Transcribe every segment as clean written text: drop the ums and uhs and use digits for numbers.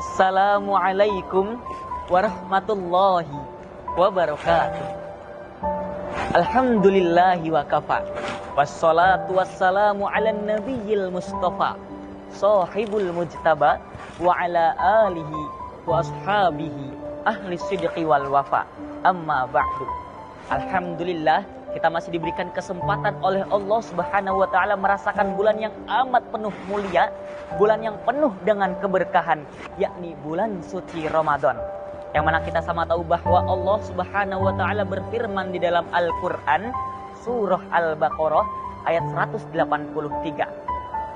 Assalamualaikum warahmatullahi wabarakatuh. Alhamdulillahi wa kafa. Wassalatu wassalamu ala nabiyil mustafa sahibul mujtaba wa ala alihi wa ashabihi ahli sidqi wal wafa. Amma ba'du. Alhamdulillah, kita masih diberikan kesempatan oleh Allah Subhanahu wa taala merasakan bulan yang amat penuh mulia, bulan yang penuh dengan keberkahan, yakni bulan suci Ramadan. Yang mana kita sama tahu bahwa Allah Subhanahu wa taala berfirman di dalam Al-Qur'an surah Al-Baqarah ayat 183.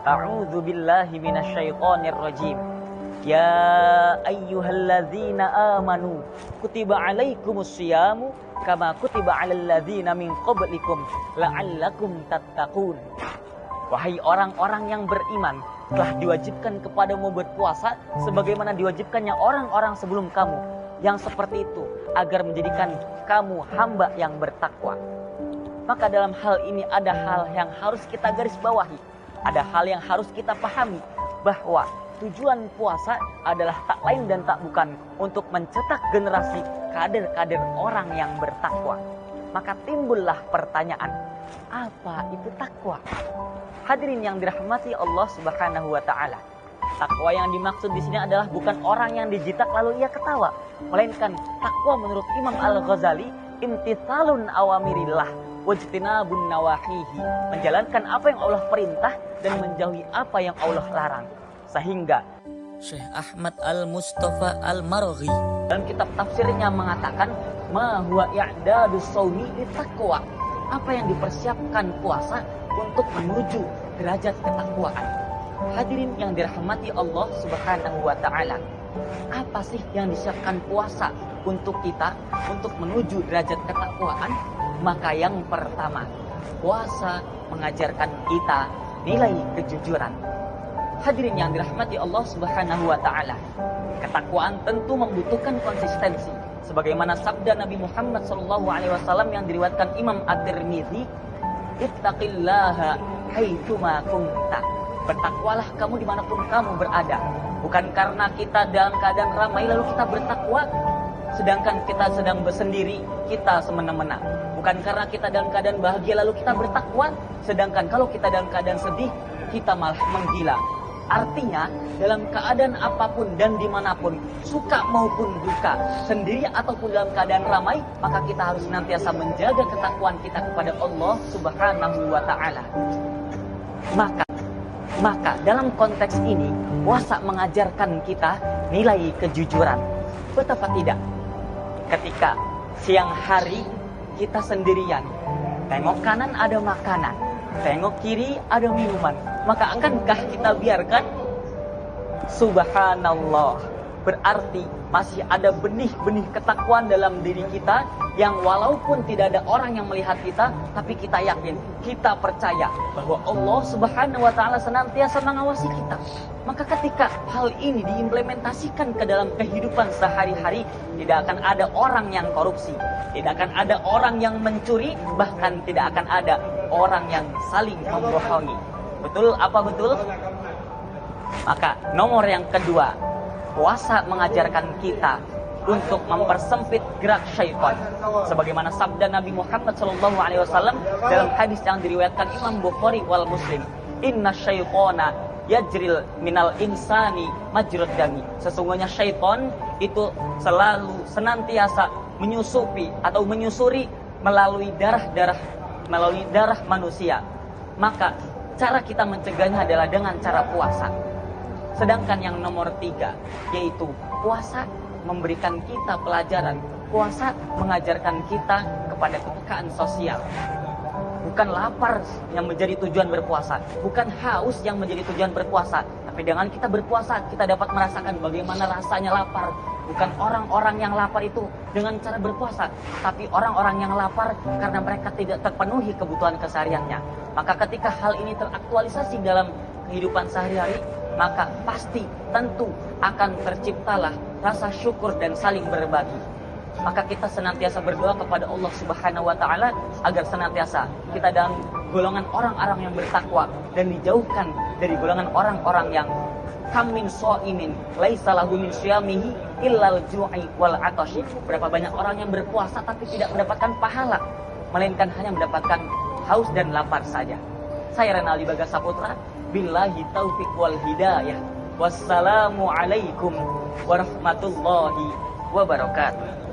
A'udzu billahi minasyaitonir rajim. Ya ayyuhalladzina amanu kutiba alaikumus syiyamu kama kutiba alal ladzina min qablikum la'allakum tattaqun. Wahai orang-orang yang beriman, telah diwajibkan kepadamu berpuasa sebagaimana diwajibkannya orang-orang sebelum kamu yang seperti itu, agar menjadikan kamu hamba yang bertakwa. Maka dalam hal ini ada hal yang harus kita garis bawahi, ada hal yang harus kita pahami, bahwa tujuan puasa adalah tak lain dan tak bukan untuk mencetak generasi kader-kader orang yang bertakwa. Maka timbullah pertanyaan, apa itu takwa? Hadirin yang dirahmati Allah Subhanahu wa taala. Takwa yang dimaksud di sini adalah bukan orang yang dijitak lalu ia ketawa, melainkan takwa menurut Imam Al-Ghazali imtithalun awamirillah wajtinabun nawahihi, menjalankan apa yang Allah perintah dan menjauhi apa yang Allah larang. Sehingga Syekh Ahmad Al-Mustafa Al-Maraghi dalam kitab tafsirnya mengatakan ma huwa i'dadus shaumi litaqwa, apa yang dipersiapkan puasa untuk menuju derajat ketakwaan. Hadirin yang dirahmati Allah Subhanahu wa taala, apa sih yang disiapkan puasa untuk kita untuk menuju derajat ketakwaan? Maka yang pertama, puasa mengajarkan kita nilai kejujuran. Hadirin yang dirahmati Allah Subhanahu wa taala, ketakwaan tentu membutuhkan konsistensi. Sebagaimana sabda Nabi Muhammad SAW yang diriwayatkan Imam At-Tirmidzi, ittaqillaha haitsuma kunta. Bertakwalah kamu dimanapun kamu berada. Bukan karena kita dalam keadaan ramai lalu kita bertakwa, sedangkan kita sedang bersendiri kita semena-mena. Bukan karena kita dalam keadaan bahagia lalu kita bertakwa, sedangkan kalau kita dalam keadaan sedih kita malah menggila. Artinya dalam keadaan apapun dan dimanapun, suka maupun duka, sendiri ataupun dalam keadaan ramai, maka kita harus senantiasa menjaga ketakwaan kita kepada Allah Subhanahu wa taala. Maka dalam konteks ini puasa mengajarkan kita nilai kejujuran. Betapa tidak ketika siang hari kita sendirian, tengok kanan ada makanan, tengok kiri ada minuman, maka akankah kita biarkan? Subhanallah, berarti masih ada benih-benih ketakwaan dalam diri kita yang walaupun tidak ada orang yang melihat kita, tapi kita yakin, kita percaya bahwa Allah Subhanahu wa taala senantiasa mengawasi kita. Maka ketika hal ini diimplementasikan ke dalam kehidupan sehari-hari, tidak akan ada orang yang korupsi, tidak akan ada orang yang mencuri, bahkan tidak akan ada orang yang saling membohongi. Betul apa betul? Maka nomor yang kedua, puasa mengajarkan kita untuk mempersempit gerak syaitan. Sebagaimana sabda Nabi Muhammad SAW dalam hadis yang diriwayatkan Imam Bukhari wal Muslim, inna syaitana yajril minal insani majrud dami. Sesungguhnya syaitan itu selalu senantiasa menyusupi atau menyusuri melalui darah manusia. Maka cara kita mencegahnya adalah dengan cara puasa. Sedangkan yang nomor 3, yaitu puasa memberikan kita pelajaran. Puasa mengajarkan kita kepada kepekaan sosial. Bukan lapar yang menjadi tujuan berpuasa, bukan haus yang menjadi tujuan berpuasa, tapi dengan kita berpuasa kita dapat merasakan bagaimana rasanya lapar. Bukan orang-orang yang lapar itu dengan cara berpuasa, tapi orang-orang yang lapar karena mereka tidak terpenuhi kebutuhan kesehariannya. Maka ketika hal ini teraktualisasi dalam kehidupan sehari-hari, maka pasti tentu akan terciptalah rasa syukur dan saling berbagi. Maka kita senantiasa berdoa kepada Allah Subhanahu wa taala agar senantiasa kita dalam golongan orang-orang yang bertakwa dan dijauhkan dari golongan orang-orang yang Kam min shaimin laisa lahu min syiyamihi illal ju'i wal 'atash. Berapa banyak orang yang berpuasa tapi tidak mendapatkan pahala, melainkan hanya mendapatkan haus dan lapar saja. Saya Renaldi Bagasaputra, billahi taufiq wal hidayah. Wassalamu alaikum warahmatullahi wabarakatuh.